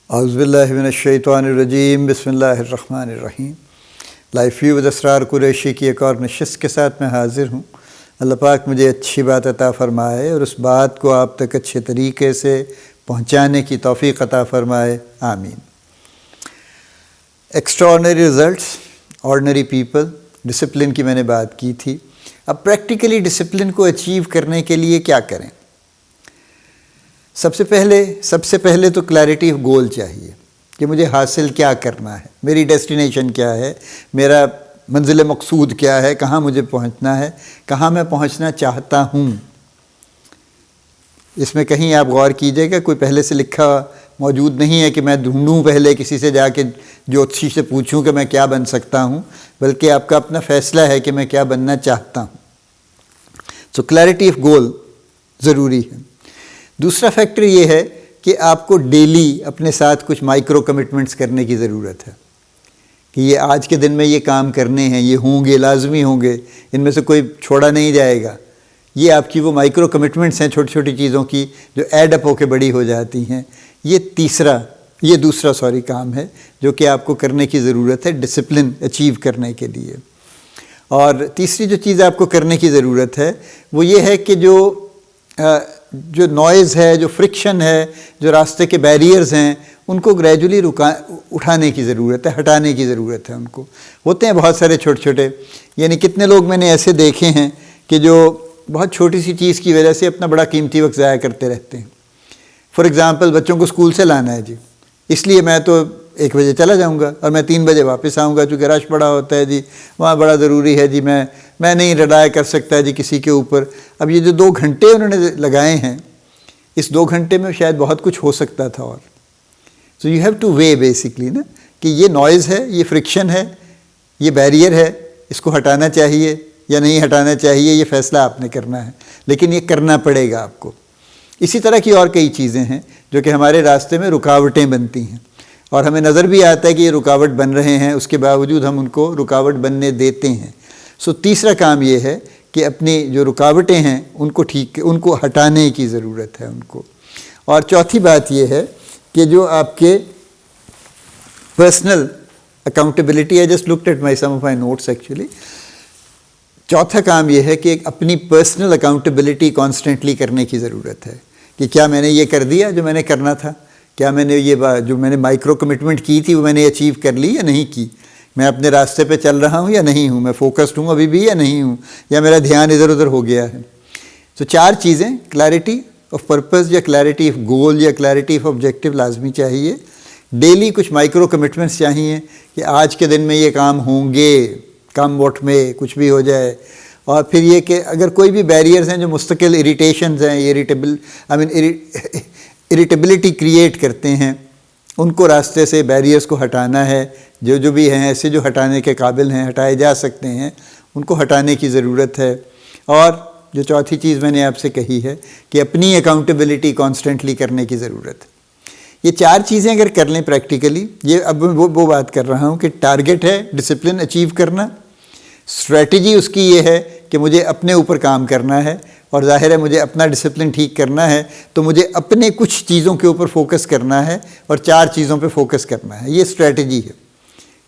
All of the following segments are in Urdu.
اعوذ باللہ من الشیطان الرجیم، بسم اللہ الرحمن الرحیم۔ لائف ویو ود اسرار قریشی کی ایک اور نشست کے ساتھ میں حاضر ہوں۔ اللہ پاک مجھے اچھی بات عطا فرمائے اور اس بات کو آپ تک اچھے طریقے سے پہنچانے کی توفیق عطا فرمائے، آمین۔ ایکسٹراآرڈنری ریزلٹس، آرڈنری پیپل، ڈسپلن کی میں نے بات کی تھی۔ اب پریکٹیکلی ڈسپلن کو اچیو کرنے کے لیے کیا کریں؟ سب سے پہلے تو کلیئرٹی آف گول چاہیے کہ مجھے حاصل کیا کرنا ہے، میری ڈیسٹینیشن کیا ہے، میرا منزل مقصود کیا ہے، کہاں مجھے پہنچنا ہے، کہاں میں پہنچنا چاہتا ہوں۔ اس میں کہیں آپ غور کیجئے گا، کوئی پہلے سے لکھا موجود نہیں ہے کہ میں ڈھونڈوں پہلے کسی سے جا کے جوتشی سے پوچھوں کہ میں کیا بن سکتا ہوں، بلکہ آپ کا اپنا فیصلہ ہے کہ میں کیا بننا چاہتا ہوں۔ سو کلیئرٹی آف گول ضروری ہے۔ دوسرا فیکٹر یہ ہے کہ آپ کو ڈیلی اپنے ساتھ کچھ مائکرو کمٹمنٹس کرنے کی ضرورت ہے کہ یہ آج کے دن میں یہ کام کرنے ہیں، یہ ہوں گے، لازمی ہوں گے، ان میں سے کوئی چھوڑا نہیں جائے گا۔ یہ آپ کی وہ مائکرو کمٹمنٹس ہیں چھوٹی چھوٹی چیزوں کی جو ایڈ اپ ہو کے بڑی ہو جاتی ہیں۔ یہ دوسرا کام ہے جو کہ آپ کو کرنے کی ضرورت ہے ڈسپلن اچیو کرنے کے لیے۔ اور تیسری جو چیز آپ کو کرنے کی ضرورت ہے وہ یہ ہے کہ جو نوائز ہے، جو فرکشن ہے، جو راستے کے بیریئرز ہیں، ان کو گریجولی اٹھانے کی ضرورت ہے، ہٹانے کی ضرورت ہے۔ ان کو ہوتے ہیں بہت سارے چھوٹے، یعنی کتنے لوگ میں نے ایسے دیکھے ہیں کہ جو بہت چھوٹی سی چیز کی وجہ سے اپنا بڑا قیمتی وقت ضائع کرتے رہتے ہیں۔ فار ایگزامپل، بچوں کو اسکول سے لانا ہے جی، اس لیے میں تو 1 بجے چلا جاؤں گا اور میں 3 بجے واپس آؤں گا، چونکہ رش بڑا ہوتا ہے جی، وہاں بڑا ضروری ہے جی، میں نہیں ریلائی کر سکتا جی کسی کے اوپر۔ اب یہ جو 2 گھنٹے انہوں نے لگائے ہیں، اس 2 گھنٹے میں شاید بہت کچھ ہو سکتا تھا۔ اور so you have two way basically نا کہ یہ نوائز ہے، یہ فرکشن ہے، یہ بیریئر ہے، اس کو ہٹانا چاہیے یا نہیں ہٹانا چاہیے، یہ فیصلہ آپ نے کرنا ہے، لیکن یہ کرنا پڑے گا آپ کو۔ اسی طرح کی اور کئی چیزیں ہیں جو کہ ہمارے راستے میں رکاوٹیں بنتی ہیں اور ہمیں نظر بھی آتا ہے کہ یہ رکاوٹ بن رہے ہیں، اس کے باوجود ہم ان کو رکاوٹ بننے دیتے ہیں۔ سو تیسرا کام یہ ہے کہ اپنی جو رکاوٹیں ہیں ان کو ہٹانے کی ضرورت ہے ان کو۔ اور چوتھی بات یہ ہے کہ جو آپ کے personal accountability, I just looked at my some of my notes actually, چوتھا کام یہ ہے کہ اپنی پرسنل اکاؤنٹیبلٹی کانسٹنٹلی کرنے کی ضرورت ہے کہ کیا میں نے یہ کر دیا جو میں نے کرنا تھا، کیا میں نے جو میں نے مائکرو کمٹمنٹ کی تھی وہ میں نے اچیو کر لی یا نہیں کی، میں اپنے راستے پہ چل رہا ہوں یا نہیں ہوں، میں فوکسڈ ہوں ابھی بھی یا نہیں ہوں، یا میرا دھیان ادھر ادھر ہو گیا ہے۔ تو 4 چیزیں، کلیئرٹی آف پرپز یا کلیئرٹی آف گول یا کلیئرٹی آف آبجیکٹیو لازمی چاہیے۔ ڈیلی کچھ مائکرو کمٹمنٹس چاہیے کہ آج کے دن میں یہ کام ہوں گے، کم وقت میں کچھ بھی ہو جائے۔ اور پھر یہ کہ اگر کوئی بھی بیریئرز ہیں جو مستقل اریٹیشنز ہیں، اریٹیبلٹی کریٹ کرتے ہیں، ان کو راستے سے بیریئرز کو ہٹانا ہے۔ جو بھی ہیں ایسے جو ہٹانے کے قابل ہیں، ہٹائے جا سکتے ہیں، ان کو ہٹانے کی ضرورت ہے۔ اور جو چوتھی چیز میں نے آپ سے کہی ہے کہ اپنی اکاؤنٹیبلٹی کانسٹنٹلی کرنے کی ضرورت ہے۔ یہ 4 چیزیں اگر کر لیں پریکٹیکلی، یہ اب وہ بات کر رہا ہوں کہ ٹارگٹ ہے ڈسپلن اچیو کرنا، اسٹریٹجی اس کی یہ ہے کہ مجھے اپنے اوپر کام کرنا ہے، اور ظاہر ہے مجھے اپنا ڈسپلن ٹھیک کرنا ہے تو مجھے اپنے کچھ چیزوں کے اوپر فوکس کرنا ہے اور 4 چیزوں پہ فوکس کرنا ہے۔ یہ اسٹریٹجی ہے،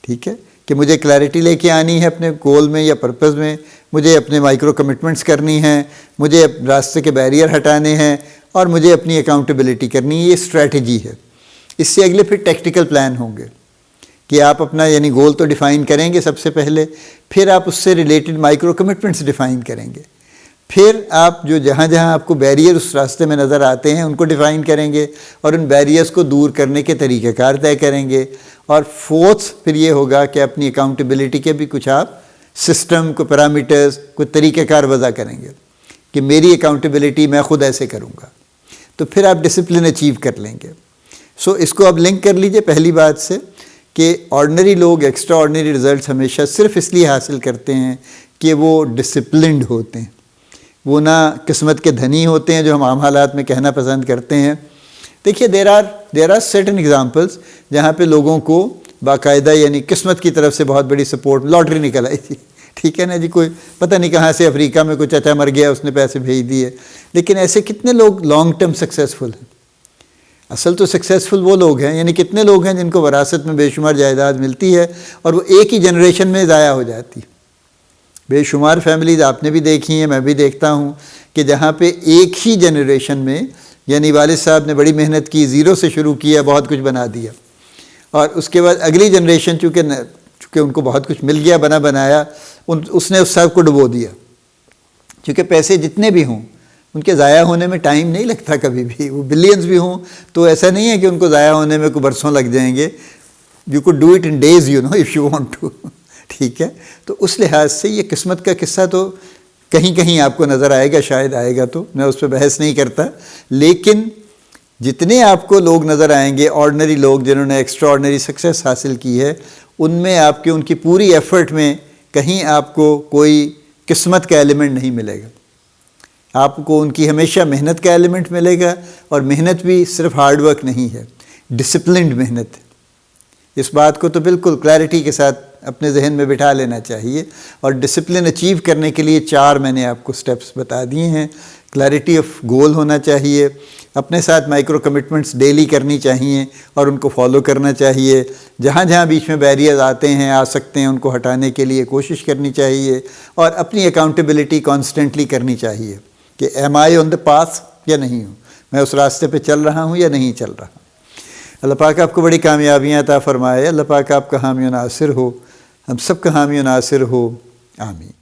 ٹھیک ہے، کہ مجھے کلیئرٹی لے کے آنی ہے اپنے گول میں یا پرپز میں، مجھے اپنے مائکرو کمٹمنٹس کرنی ہیں، مجھے راستے کے بیریئر ہٹانے ہیں، اور مجھے اپنی اکاؤنٹیبلٹی کرنی ہے۔ یہ اسٹریٹجی ہے۔ اس سے اگلے پھر ٹیکٹیکل پلان ہوں گے کہ آپ اپنا یعنی گول تو ڈیفائن کریں گے سب سے پہلے، پھر آپ اس سے ریلیٹڈ مائکرو کمٹمنٹس ڈیفائن کریں گے، پھر آپ جہاں آپ کو بیریئر اس راستے میں نظر آتے ہیں ان کو ڈیفائن کریں گے اور ان بیریئرز کو دور کرنے کے طریقہ کار طے کریں گے۔ اور فورتھ پھر یہ ہوگا کہ اپنی اکاؤنٹیبلٹی کے بھی کچھ آپ سسٹم کو پیرامیٹرز کو طریقہ کار وضع کریں گے کہ میری اکاؤنٹیبلٹی میں خود ایسے کروں گا، تو پھر آپ ڈسپلن اچیو کر لیں گے۔ سو اس کو اب لنک کر لیجئے پہلی بات سے کہ آرڈنری لوگ ایکسٹرا آرڈنری ریزلٹس ہمیشہ صرف اس لیے حاصل کرتے ہیں کہ وہ ڈسپلنڈ ہوتے ہیں، وہ نہ قسمت کے دھنی ہوتے ہیں جو ہم عام حالات میں کہنا پسند کرتے ہیں۔ دیکھیے دیر آر سرٹن ایگزامپلس جہاں پہ لوگوں کو باقاعدہ یعنی قسمت کی طرف سے بہت بڑی سپورٹ، لاٹری نکل آئی تھی، ٹھیک ہے نا جی، کوئی پتہ نہیں کہاں سے افریقہ میں کوئی چچا مر گیا، اس نے پیسے بھیج دیے، لیکن ایسے کتنے لوگ لانگ ٹرم سکسیزفل ہیں۔ اصل تو سکسیزفل وہ لوگ ہیں، یعنی کتنے لوگ ہیں جن کو وراثت میں بے شمار جائیداد ملتی ہے اور وہ ایک ہی جنریشن میں ضائع ہو جاتی. بے شمار فیملیز آپ نے بھی دیکھی ہیں، میں بھی دیکھتا ہوں کہ جہاں پہ ایک ہی جنریشن میں، یعنی والد صاحب نے بڑی محنت کی، زیرو سے شروع کیا، بہت کچھ بنا دیا، اور اس کے بعد اگلی جنریشن چونکہ ان کو بہت کچھ مل گیا بنا بنایا، اس نے اس صاحب کو ڈبو دیا. چونکہ پیسے جتنے بھی ہوں ان کے ضائع ہونے میں ٹائم نہیں لگتا کبھی بھی، وہ بلینز بھی ہوں تو ایسا نہیں ہے کہ ان کو ضائع ہونے میں کوئی برسوں لگ جائیں گے. You could do it in days if you want to. ٹھیک ہے، تو اس لحاظ سے یہ قسمت کا قصہ تو کہیں کہیں آپ کو نظر آئے گا، شاید آئے گا، تو میں اس پہ بحث نہیں کرتا. لیکن جتنے آپ کو لوگ نظر آئیں گے آرڈنری لوگ جنہوں نے ایکسٹرا آرڈنری سکسیس حاصل کی ہے، ان میں آپ کے ان کی پوری ایفرٹ میں کہیں آپ کو کوئی قسمت کا ایلیمنٹ نہیں ملے گا. آپ کو ان کی ہمیشہ محنت کا ایلیمنٹ ملے گا، اور محنت بھی صرف ہارڈ ورک نہیں ہے، ڈسپلنڈ محنت. اس بات کو تو بالکل کلیئرٹی کے ساتھ اپنے ذہن میں بٹھا لینا چاہیے. اور ڈسپلن اچیو کرنے کے لیے 4 میں نے آپ کو سٹیپس بتا دیے ہیں. کلیئرٹی آف گول ہونا چاہیے، اپنے ساتھ مائکرو کمٹمنٹس ڈیلی کرنی چاہیے اور ان کو فالو کرنا چاہیے. جہاں جہاں بیچ میں بیریئرز آتے ہیں، آ سکتے ہیں، ان کو ہٹانے کے لیے کوشش کرنی چاہیے، اور اپنی اکاؤنٹیبلٹی کانسٹنٹلی کرنی چاہیے کہ M I on the path یا نہیں ہوں، میں اس راستے پہ چل رہا ہوں یا نہیں چل رہا. اللہ پاک آپ کو بڑی کامیابیاں عطا فرمائے. اللہ پاک آپ کا حامی و ناصر ہو، ہم سب کا حامی و ناصر ہو. آمین.